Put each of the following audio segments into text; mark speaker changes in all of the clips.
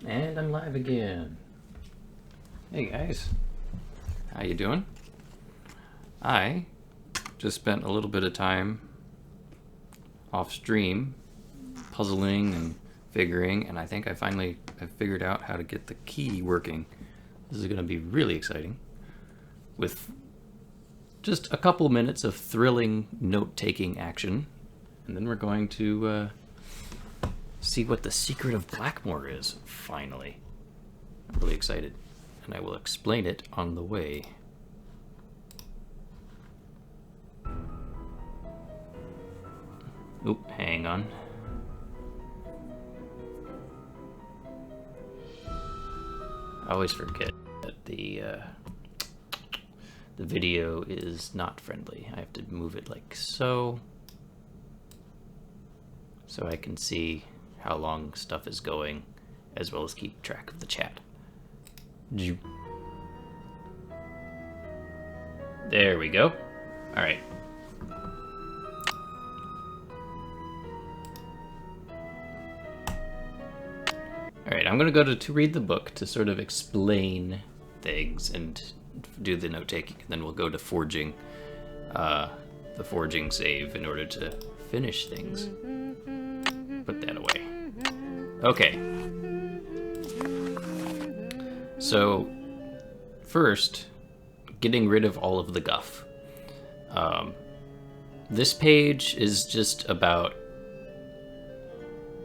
Speaker 1: And I'm live again. Hey guys, how you doing? I just spent a little bit of time off stream puzzling and figuring, and I think I finally have figured out how to get the key working. This is going to be really exciting, with just a couple minutes of thrilling note-taking action, and then we're going to see what the secret of Blackmoor is, finally. I'm really excited, and I will explain it on the way. Oop, hang on. I always forget that the video is not friendly. I have to move it like so I can see how long stuff is going, as well as keep track of the chat. There we go. All right. Alright, I'm going to go to read the book to sort of explain things and do the note-taking, and then we'll go to forging, the forging save in order to finish things. Put that away. Okay. So, first, getting rid of all of the guff. This page is just about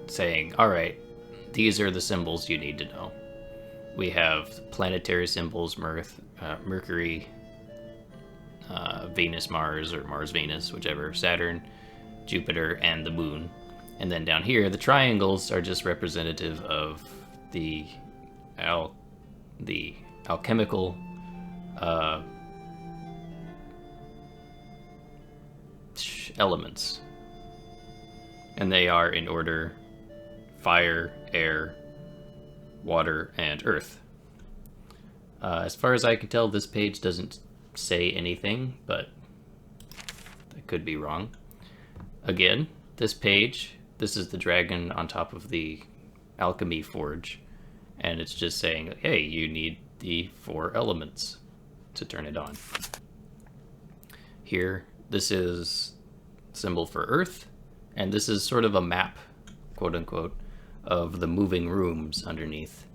Speaker 1: saying, alright, these are the symbols you need to know. We have planetary symbols, Mercury, Venus, Mars, or Mars, Venus, whichever, Saturn, Jupiter, and the moon. And then down here, the triangles are just representative of the alchemical elements. And they are in order: fire, air, water, and earth. As far as I can tell, this page doesn't say anything, but I could be wrong. Again, this page, this is the dragon on top of the alchemy forge, and it's just saying, hey, you need the 4 elements to turn it on. Here, this is symbol for earth, and this is sort of a map, quote unquote, of the moving rooms underneath,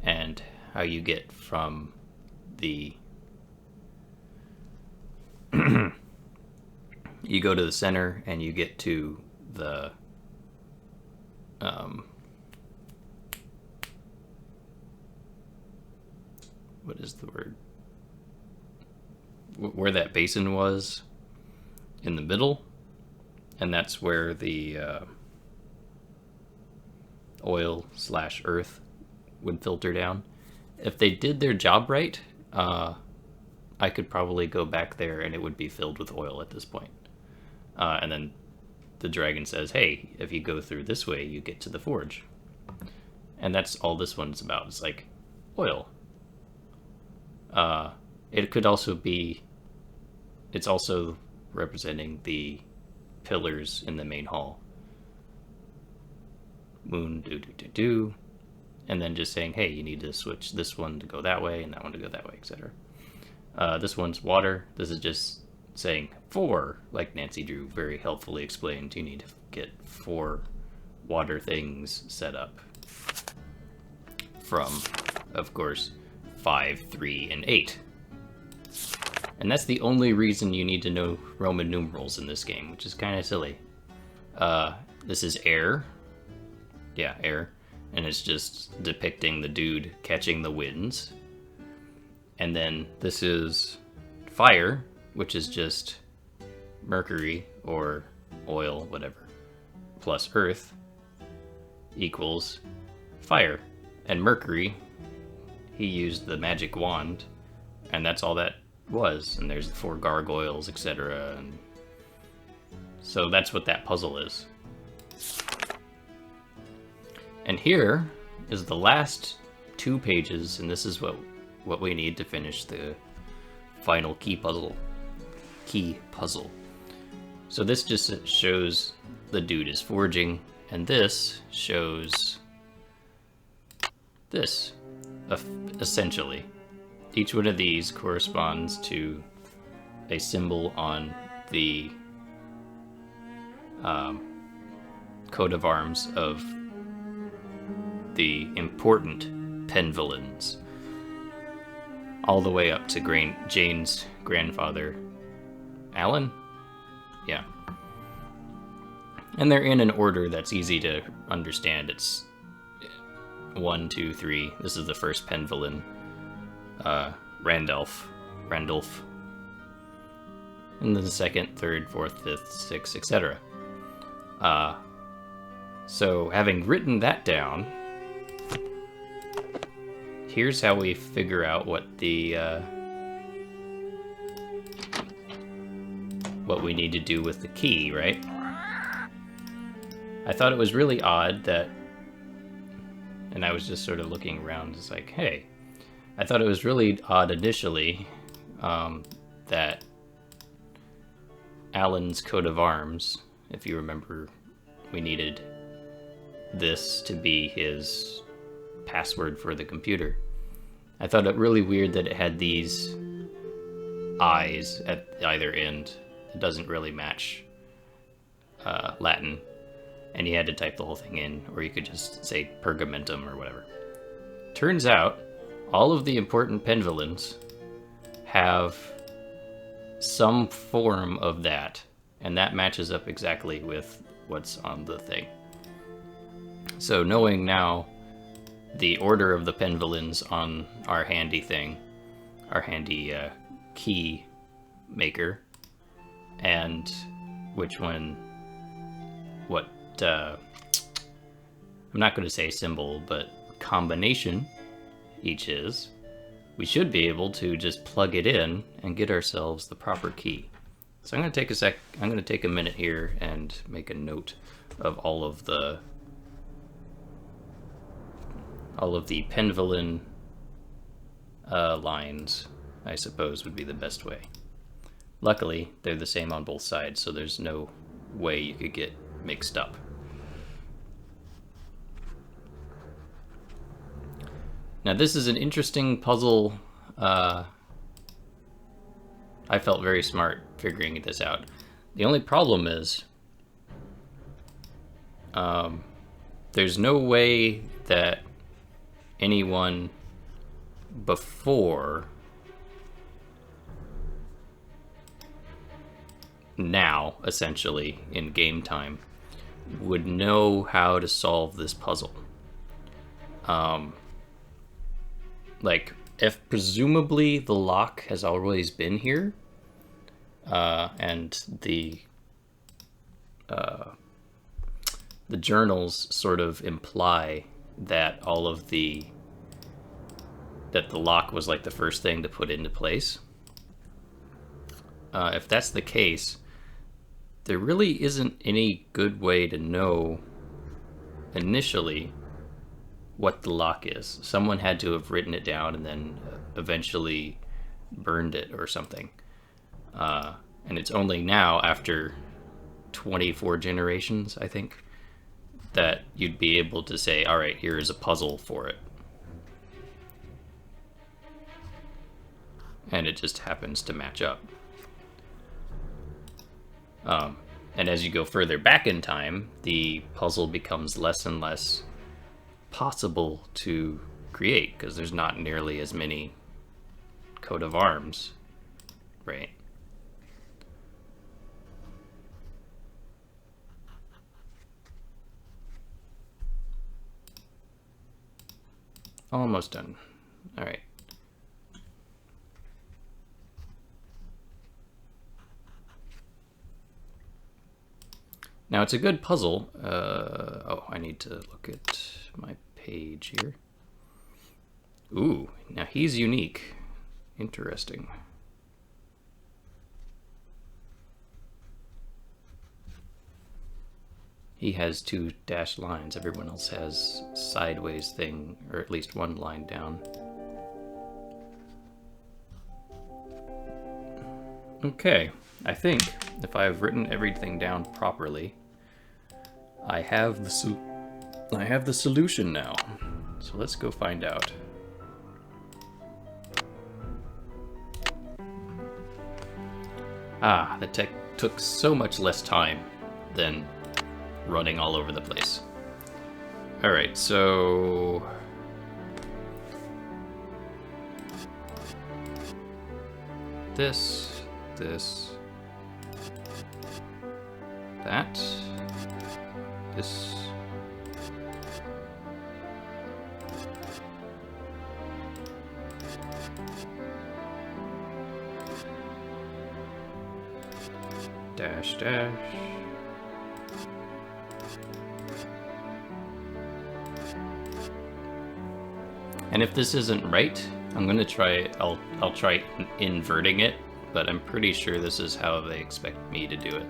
Speaker 1: and how you get from the you go to the center and you get to the what is the word, where that basin was in the middle, and that's where the oil/earth would filter down. If they did their job right, I could probably go back there and it would be filled with oil at this point. And then the dragon says, hey, if you go through this way, you get to the forge. And that's all this one's about. It's like oil. It could also be, it's also representing the pillars in the main hall. Moon, do, and then just saying, hey, you need to switch this one to go that way and that one to go that way, etc. This one's water. This is just saying 4, like Nancy Drew very helpfully explained. You need to get 4 water things set up from, of course, 5, 3, and 8. And that's the only reason you need to know Roman numerals in this game, which is kind of silly. This is air. Yeah, air. And it's just depicting the dude catching the winds. And then this is fire, which is just Mercury or oil, whatever, plus earth equals fire. And Mercury, he used the magic wand, and that's all that was. And there's the 4 gargoyles, etc. And so that's what that puzzle is. And here is the last 2 pages, and this is what we need to finish the final key puzzle. So this just shows the dude is forging, and this shows this, essentially. Each one of these corresponds to a symbol on the coat of arms of the important Penvelins, all the way up to Jane's grandfather, Alan? Yeah. And they're in an order that's easy to understand. It's 1, 2, 3. This is the first Penvelin. Randolph. And then the second, third, fourth, fifth, sixth, etc. So having written that down, here's how we figure out what what we need to do with the key, right? I thought it was really odd that, and I was just sort of looking around, it's like, hey, I thought it was really odd initially that Alan's coat of arms, if you remember, we needed this to be his password for the computer. I thought it really weird that it had these eyes at either end. It doesn't really match Latin, and you had to type the whole thing in, or you could just say pergamentum or whatever. Turns out, all of the important Penvelins have some form of that, and that matches up exactly with what's on the thing. So knowing now the order of the Penvelins on our handy thing, our handy key maker, and which one, what, I'm not going to say symbol, but combination each is, we should be able to just plug it in and get ourselves the proper key. So I'm going to take a minute here and make a note of all of the Penvelin lines, I suppose would be the best way. Luckily, they're the same on both sides, so there's no way you could get mixed up. Now this is an interesting puzzle. I felt very smart figuring this out. The only problem is there's no way that anyone before now, essentially, in game time, would know how to solve this puzzle. Like, if presumably the lock has always been here, and the journals sort of imply that that the lock was like the first thing to put into place. If that's the case, there really isn't any good way to know initially what the lock is. Someone had to have written it down and then eventually burned it or something. And it's only now, after 24 generations, I think, that you'd be able to say, all right, here is a puzzle for it. And it just happens to match up. And as you go further back in time, the puzzle becomes less and less possible to create, because there's not nearly as many coat of arms, right? Almost done. All right. Now it's a good puzzle. Oh, I need to look at my page here. Ooh, now he's unique. Interesting. He has 2 dashed lines. Everyone else has sideways thing, or at least one line down. Okay, I think if I've written everything down properly, I have the solution now. So let's go find out. Ah, that took so much less time than running all over the place. Alright, so... This, that, this... Dash, dash. And if this isn't right, I'm gonna try, I'll try inverting it, but I'm pretty sure this is how they expect me to do it.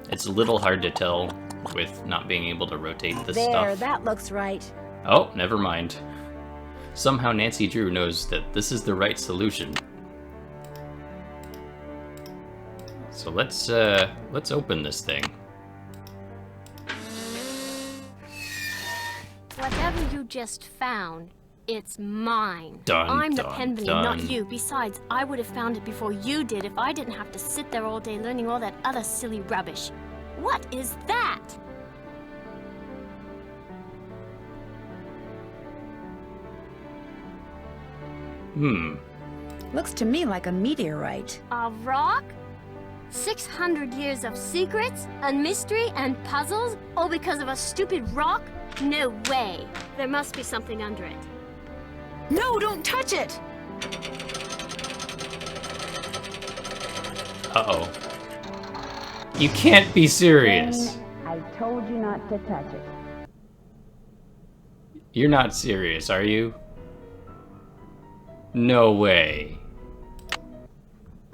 Speaker 1: It's a little hard to tell with not being able to rotate this stuff.
Speaker 2: There, that looks right.
Speaker 1: Oh, never mind. Somehow Nancy Drew knows that this is the right solution. So let's open this thing.
Speaker 3: Whatever you just found, it's mine.
Speaker 1: Dun,
Speaker 3: I'm the
Speaker 1: dun,
Speaker 3: Penvelin,
Speaker 1: dun.
Speaker 3: not you. Besides, I would have found it before you did if I didn't have to sit there all day learning all that other silly rubbish. What is that?
Speaker 2: Looks to me like a meteorite.
Speaker 3: A rock? 600 years of secrets and mystery and puzzles, all because of a stupid rock? No way. There must be something under it.
Speaker 2: No, don't touch it!
Speaker 1: Uh-oh. You can't be serious.
Speaker 2: I told you not to touch it.
Speaker 1: You're not serious, are you? No way.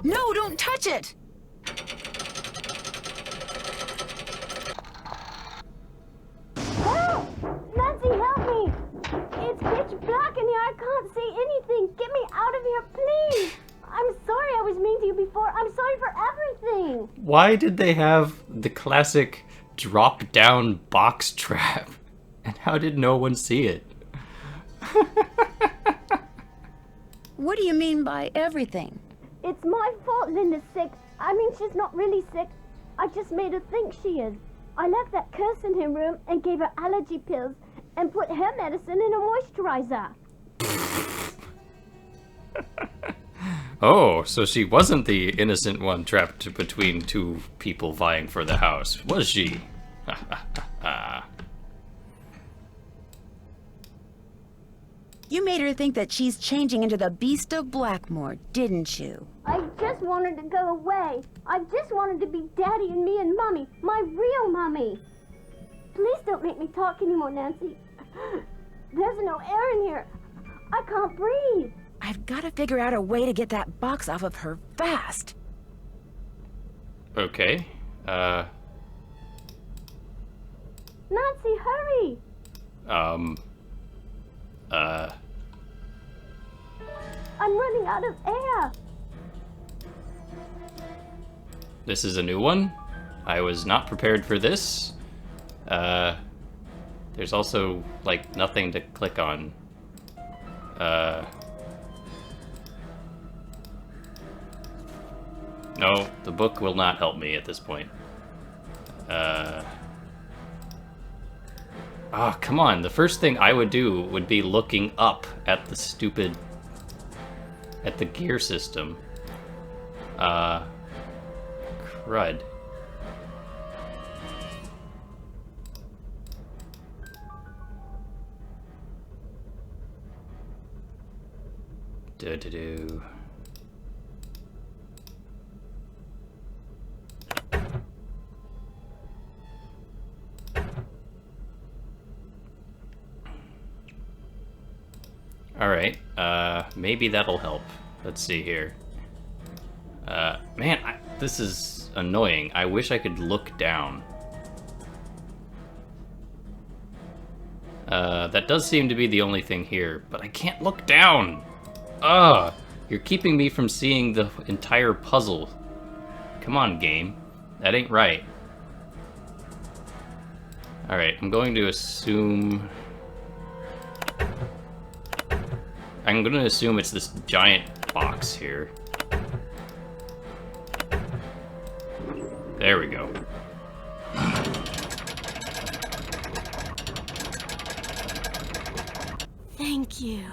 Speaker 2: No, don't touch it!
Speaker 3: Help! Nancy, help me! It's pitch black in here. I can't see anything. Get me out of here, please! I'm sorry I was mean to you before. I'm sorry for everything.
Speaker 1: Why did they have the classic drop-down box trap? And how did no one see it?
Speaker 2: What do you mean by everything?
Speaker 3: It's my fault Linda's sick. I mean, she's not really sick. I just made her think she is. I left that curse in her room and gave her allergy pills and put her medicine in a moisturizer.
Speaker 1: Oh, so she wasn't the innocent one trapped between two people vying for the house, was she?
Speaker 2: You made her think that she's changing into the beast of Blackmoor, didn't you?
Speaker 3: I just wanted to go away. I just wanted to be Daddy and me and Mommy, my real Mommy. Please don't make me talk anymore, Nancy. There's no air in here. I can't breathe.
Speaker 2: I've got to figure out a way to get that box off of her fast.
Speaker 1: Okay,
Speaker 3: Nancy, hurry! I'm running out of air.
Speaker 1: This is a new one. I was not prepared for this. There's also, like, nothing to click on. No, the book will not help me at this point. Oh, come on. The first thing I would do would be looking up at the stupid... at the gear system. Crud. Do-do-do. Alright, maybe that'll help. Let's see here. Man, this is annoying. I wish I could look down. That does seem to be the only thing here, but I can't look down! Ugh! You're keeping me from seeing the entire puzzle. Come on, game. That ain't right. Alright, I'm going to assume... I'm going to assume it's this giant box here. There we go.
Speaker 3: Thank you.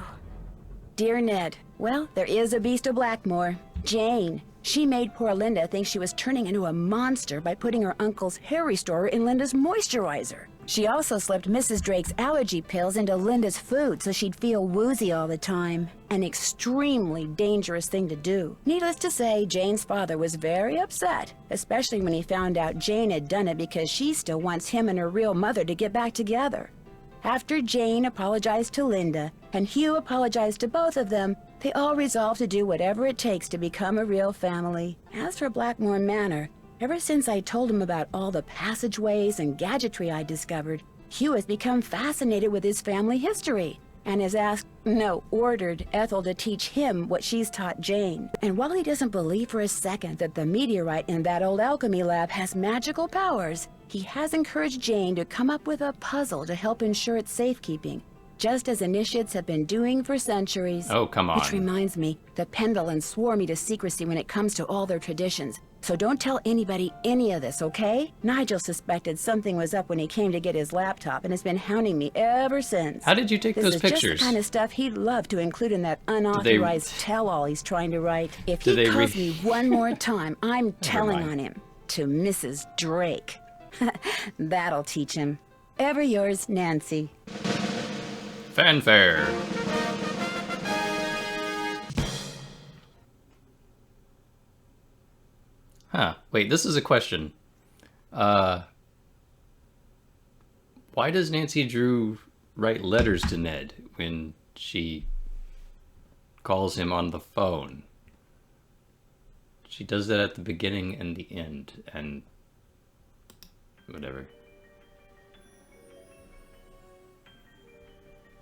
Speaker 2: Dear Ned, well, there is a beast of Blackmoor. Jane. She made poor Linda think she was turning into a monster by putting her uncle's hair restorer in Linda's moisturizer. She also slipped Mrs. Drake's allergy pills into Linda's food so she'd feel woozy all the time. An extremely dangerous thing to do. Needless to say, Jane's father was very upset, especially when he found out Jane had done it because she still wants him and her real mother to get back together. After Jane apologized to Linda and Hugh apologized to both of them, they all resolved to do whatever it takes to become a real family. As for Blackmoor Manor, ever since I told him about all the passageways and gadgetry I discovered, Hugh has become fascinated with his family history and has asked, no, ordered Ethel to teach him what she's taught Jane. And while he doesn't believe for a second that the meteorite in that old alchemy lab has magical powers, he has encouraged Jane to come up with a puzzle to help ensure its safekeeping, just as initiates have been doing for centuries.
Speaker 1: Oh, come on.
Speaker 2: Which reminds me, the Penvelin swore me to secrecy when it comes to all their traditions. So don't tell anybody any of this, okay? Nigel suspected something was up when he came to get his laptop and has been hounding me ever since.
Speaker 1: How did you take those
Speaker 2: This is
Speaker 1: pictures?
Speaker 2: just the kind of stuff he'd love to include in that unauthorized tell-all he's trying to write. If
Speaker 1: Did
Speaker 2: he
Speaker 1: they
Speaker 2: calls me one more time, I'm telling
Speaker 1: mind.
Speaker 2: on him. To Mrs. Drake. That'll teach him. Ever yours, Nancy.
Speaker 1: Fanfare. Huh. Wait, this is a question. Why does Nancy Drew write letters to Ned when she calls him on the phone? She does that at the beginning and the end, and whatever.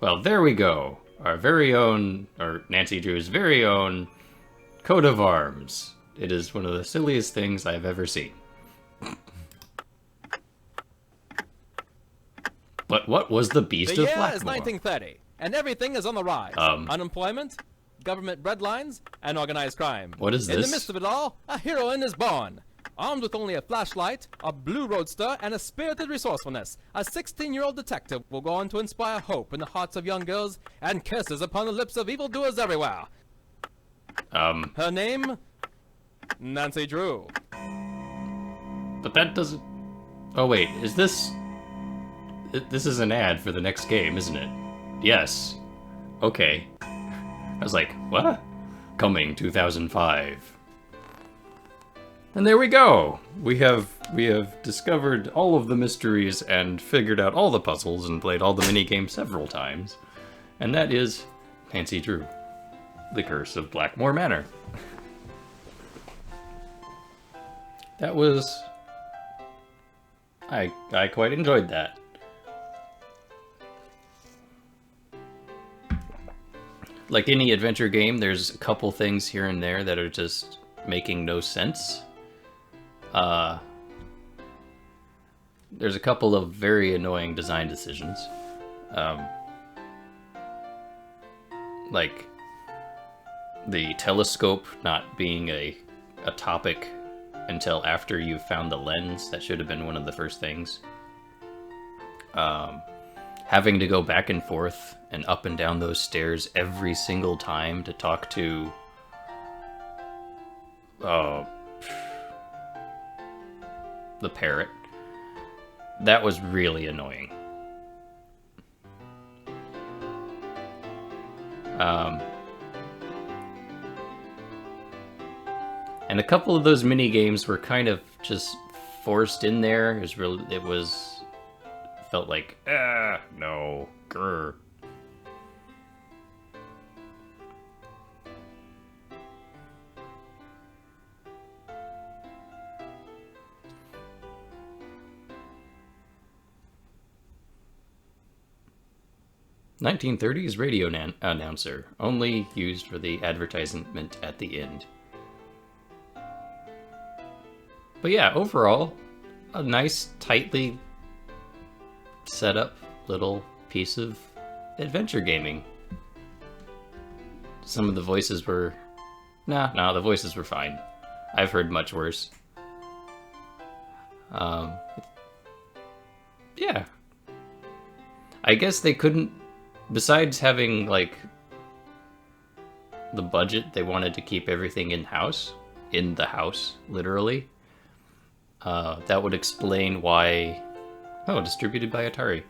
Speaker 1: Well, there we go. Our very own, or Nancy Drew's very own, coat of arms. It is one of the silliest things I've ever seen. But what was the Beast
Speaker 4: The
Speaker 1: of
Speaker 4: year
Speaker 1: Blackmoor?
Speaker 4: is 1930, and everything is on the rise. Unemployment, government breadlines, and organized crime.
Speaker 1: What is
Speaker 4: In
Speaker 1: this?
Speaker 4: the midst of it all, a heroine is born. Armed with only a flashlight, a blue roadster, and a spirited resourcefulness, a 16-year-old detective will go on to inspire hope in the hearts of young girls and kisses upon the lips of evildoers everywhere. Her name? Nancy Drew.
Speaker 1: But that doesn't... Oh wait, is this... This is an ad for the next game, isn't it? Yes. Okay. I was like, what? Coming 2005. And there we go! We have discovered all of the mysteries and figured out all the puzzles and played all the minigames several times. And that is Nancy Drew. The Curse of Blackmoor Manor. That was... I quite enjoyed that. Like any adventure game, there's a couple things here and there that are just making no sense. There's a couple of very annoying design decisions. Like the telescope not being a topic until after you've found the lens. That should have been one of the first things. Having to go back and forth and up and down those stairs every single time to talk to... the parrot. That was really annoying. And a couple of those mini games were kind of just forced in there. It felt like, no, grr. "1930s radio announcer, only used for the advertisement at the end." But yeah, overall, a nice, tightly set up little piece of adventure gaming. Some of the voices were... No, the voices were fine. I've heard much worse. Yeah. I guess they couldn't... Besides having, like, the budget, they wanted to keep everything in-house. In the house, literally. That would explain why... Oh, distributed by Atari.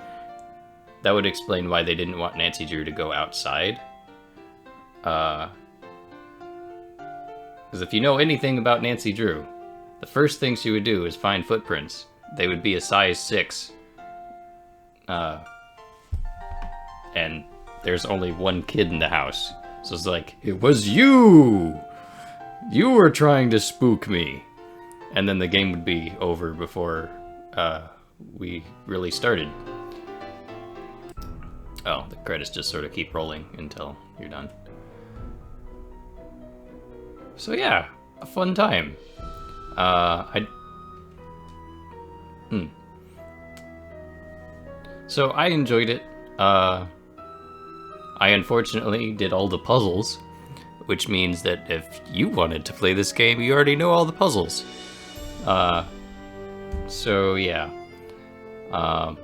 Speaker 1: That would explain why they didn't want Nancy Drew to go outside. Because if you know anything about Nancy Drew, the first thing she would do is find footprints. They would be a size 6. And there's only one kid in the house. So it's like, it was you! You were trying to spook me! And then the game would be over before we really started. Oh, the credits just sort of keep rolling until you're done. So yeah, a fun time. So I enjoyed it. I unfortunately did all the puzzles, which means that if you wanted to play this game, you already know all the puzzles. So yeah. I've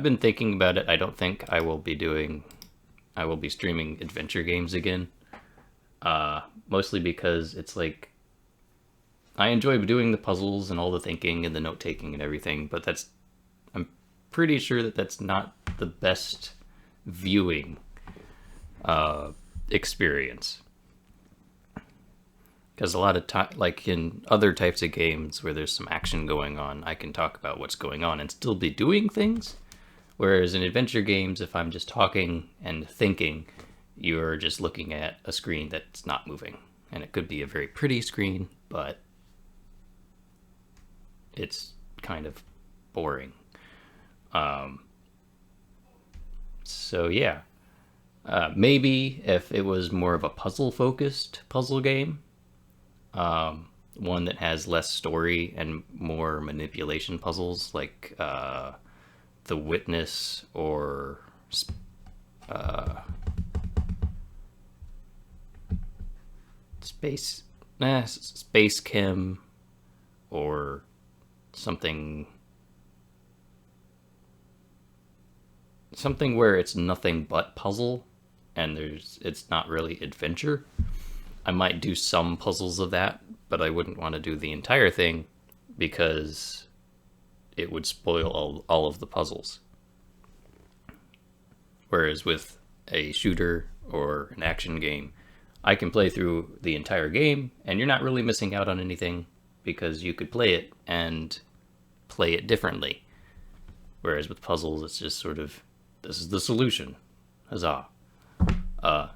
Speaker 1: been thinking about it. I don't think I will be streaming adventure games again. Mostly because it's like, I enjoy doing the puzzles and all the thinking and the note-taking and everything, but I'm pretty sure that that's not the best viewing experience. Because a lot of time, like in other types of games where there's some action going on, I can talk about what's going on and still be doing things. Whereas in adventure games, if I'm just talking and thinking, you're just looking at a screen that's not moving. And it could be a very pretty screen, but it's kind of boring. So yeah. Maybe if it was more of a puzzle-focused puzzle game, one that has less story and more manipulation puzzles, like The Witness or Space Chem, or something where it's nothing but puzzle and it's not really adventure. I might do some puzzles of that, but I wouldn't want to do the entire thing because it would spoil all of the puzzles. Whereas with a shooter or an action game, I can play through the entire game and you're not really missing out on anything because you could play it and play it differently. Whereas with puzzles, it's just sort of, this is the solution. Huzzah.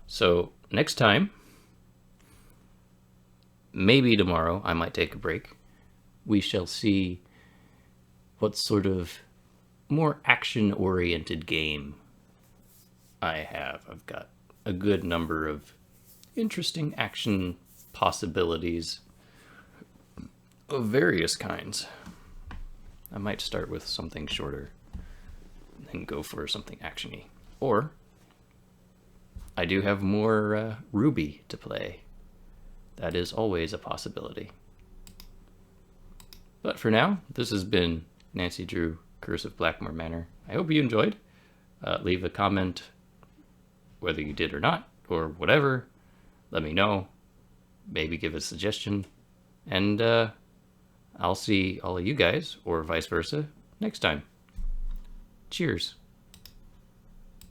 Speaker 1: So next time, maybe tomorrow, I might take a break. We shall see what sort of more action-oriented game I have. I've got a good number of interesting action possibilities of various kinds. I might start with something shorter and then go for something action-y. Or I do have more Ruby to play. That is always a possibility. But for now, this has been Nancy Drew, Curse of Blackmoor Manor. I hope you enjoyed. Leave a comment, whether you did or not, or whatever. Let me know. Maybe give a suggestion. And I'll see all of you guys, or vice versa, next time. Cheers.